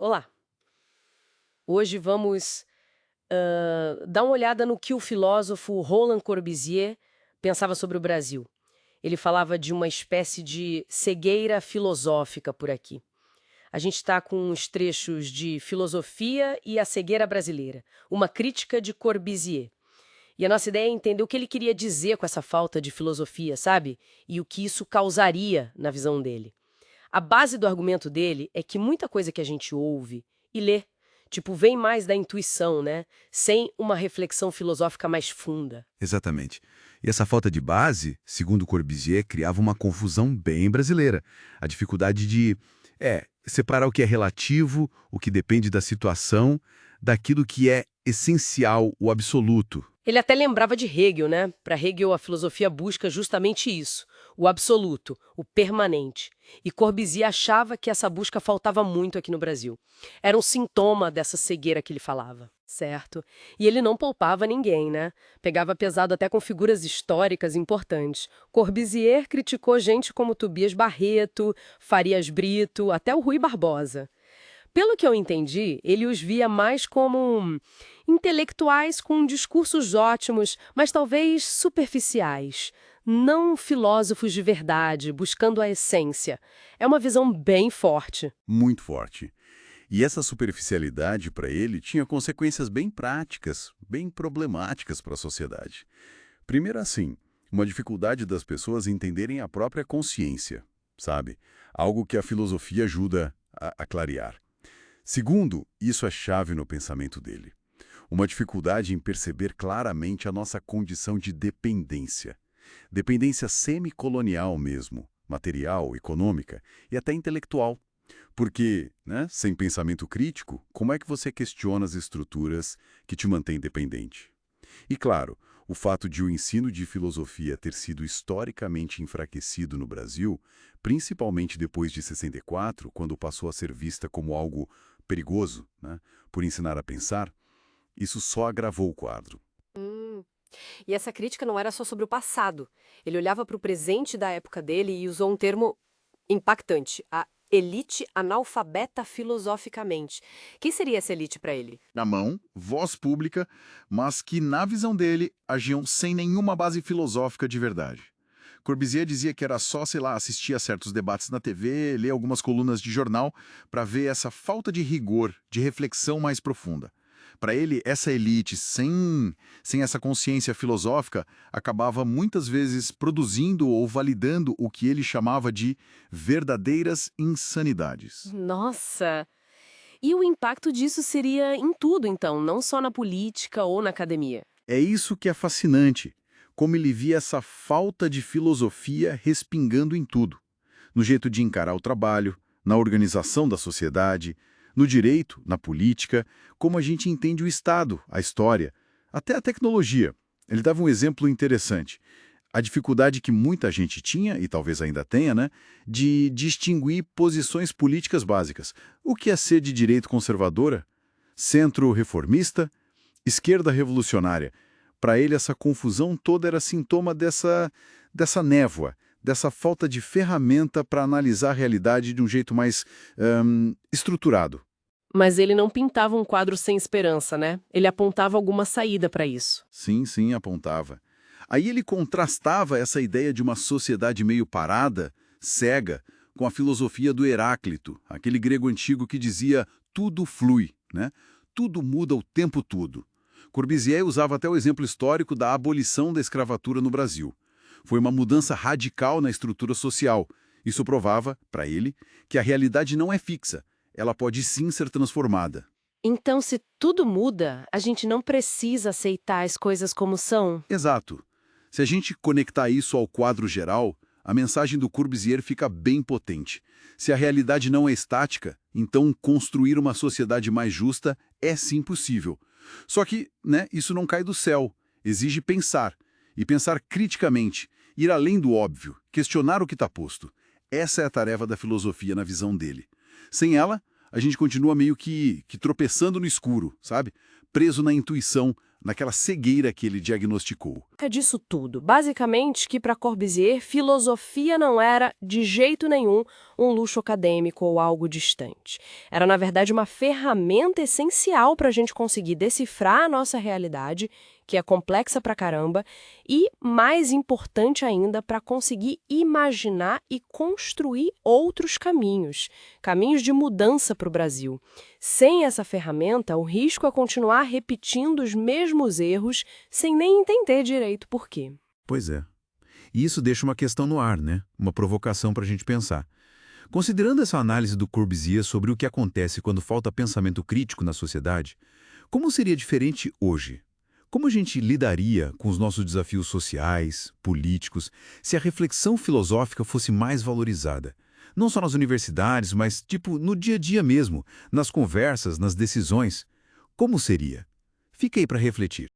Olá! Hoje vamos dar uma olhada no que o filósofo Roland Corbusier pensava sobre o Brasil. Ele falava de uma espécie de cegueira filosófica por aqui. A gente está com os trechos de Filosofia e a Cegueira Brasileira, uma crítica de Corbusier. E a nossa ideia é entender o que ele queria dizer com essa falta de filosofia, sabe? E o que isso causaria na visão dele. A base do argumento dele é que muita coisa que a gente ouve e lê, tipo, vem mais da intuição, né? Sem uma reflexão filosófica mais funda. Exatamente. E essa falta de base, segundo Corbusier, criava uma confusão bem brasileira. A dificuldade de, separar o que é relativo, o que depende da situação, daquilo que é essencial, o absoluto. Ele até lembrava de Hegel, né? Para Hegel, a filosofia busca justamente isso, o absoluto, o permanente. E Corbusier achava que essa busca faltava muito aqui no Brasil. Era um sintoma dessa cegueira que ele falava, certo? E ele não poupava ninguém, né? Pegava pesado até com figuras históricas importantes. Corbusier criticou gente como Tobias Barreto, Farias Brito, até o Rui Barbosa. Pelo que eu entendi, ele os via mais como intelectuais com discursos ótimos, mas talvez superficiais. Não filósofos de verdade, buscando a essência. É uma visão bem forte. Muito forte. E essa superficialidade, para ele, tinha consequências bem práticas, bem problemáticas para a sociedade. Primeiro assim, uma dificuldade das pessoas entenderem a própria consciência, sabe? Algo que a filosofia ajuda a clarear. Segundo, isso é chave no pensamento dele. Uma dificuldade em perceber claramente a nossa condição de dependência. Dependência semicolonial mesmo, material, econômica e até intelectual. Porque, né, sem pensamento crítico, como é que você questiona as estruturas que te mantêm dependente? E claro, o fato de o ensino de filosofia ter sido historicamente enfraquecido no Brasil, principalmente depois de 64, quando passou a ser vista como algo perigoso, né, por ensinar a pensar, isso só agravou o quadro. Hum. E essa crítica não era só sobre o passado. Ele olhava para o presente da época dele e usou um termo impactante, a elite analfabeta filosoficamente. Quem seria essa elite para ele? Na mão, voz pública, mas que, na visão dele, agiam sem nenhuma base filosófica de verdade. Corbusier dizia que era só, sei lá, assistir a certos debates na TV, ler algumas colunas de jornal para ver essa falta de rigor, de reflexão mais profunda. Para ele, essa elite, sem essa consciência filosófica, acabava muitas vezes produzindo ou validando o que ele chamava de verdadeiras insanidades. Nossa! E o impacto disso seria em tudo, então, não só na política ou na academia. É isso que é fascinante, como ele via essa falta de filosofia respingando em tudo. No jeito de encarar o trabalho, na organização da sociedade, no direito, na política, como a gente entende o Estado, a história, até a tecnologia. Ele dava um exemplo interessante. A dificuldade que muita gente tinha, e talvez ainda tenha, né, de distinguir posições políticas básicas. O que é ser de direita conservadora, centro-reformista, esquerda revolucionária. Para ele, essa confusão toda era sintoma dessa névoa, dessa falta de ferramenta para analisar a realidade de um jeito mais estruturado. Mas ele não pintava um quadro sem esperança, né? Ele apontava alguma saída para isso. Sim, sim, apontava. Aí ele contrastava essa ideia de uma sociedade meio parada, cega, com a filosofia do Heráclito, aquele grego antigo que dizia tudo flui, né? Tudo muda o tempo todo. Corbusier usava até o exemplo histórico da abolição da escravatura no Brasil. Foi uma mudança radical na estrutura social. Isso provava, para ele, que a realidade não é fixa. Ela pode sim ser transformada. Então, se tudo muda, a gente não precisa aceitar as coisas como são. Exato. Se a gente conectar isso ao quadro geral, a mensagem do Corbusier fica bem potente. Se a realidade não é estática, então construir uma sociedade mais justa é sim possível. Só que, né, isso não cai do céu. Exige pensar. E pensar criticamente, ir além do óbvio, questionar o que está posto. Essa é a tarefa da filosofia na visão dele. Sem ela, a gente continua meio que tropeçando no escuro, sabe? Preso na intuição, naquela cegueira que ele diagnosticou? É disso tudo. Basicamente, que para Corbusier, filosofia não era, de jeito nenhum, um luxo acadêmico ou algo distante. Era, na verdade, uma ferramenta essencial para a gente conseguir decifrar a nossa realidade, que é complexa pra caramba, e, mais importante ainda, para conseguir imaginar e construir outros caminhos de mudança para o Brasil. Sem essa ferramenta, o risco é continuar repetindo os mesmos erros sem nem entender direito por quê. Pois é. E isso deixa uma questão no ar, né? Uma provocação para a gente pensar. Considerando essa análise do Corbusier sobre o que acontece quando falta pensamento crítico na sociedade, como seria diferente hoje? Como a gente lidaria com os nossos desafios sociais, políticos, se a reflexão filosófica fosse mais valorizada? Não só nas universidades, mas, no dia a dia mesmo, nas conversas, nas decisões. Como seria? Fica aí para refletir.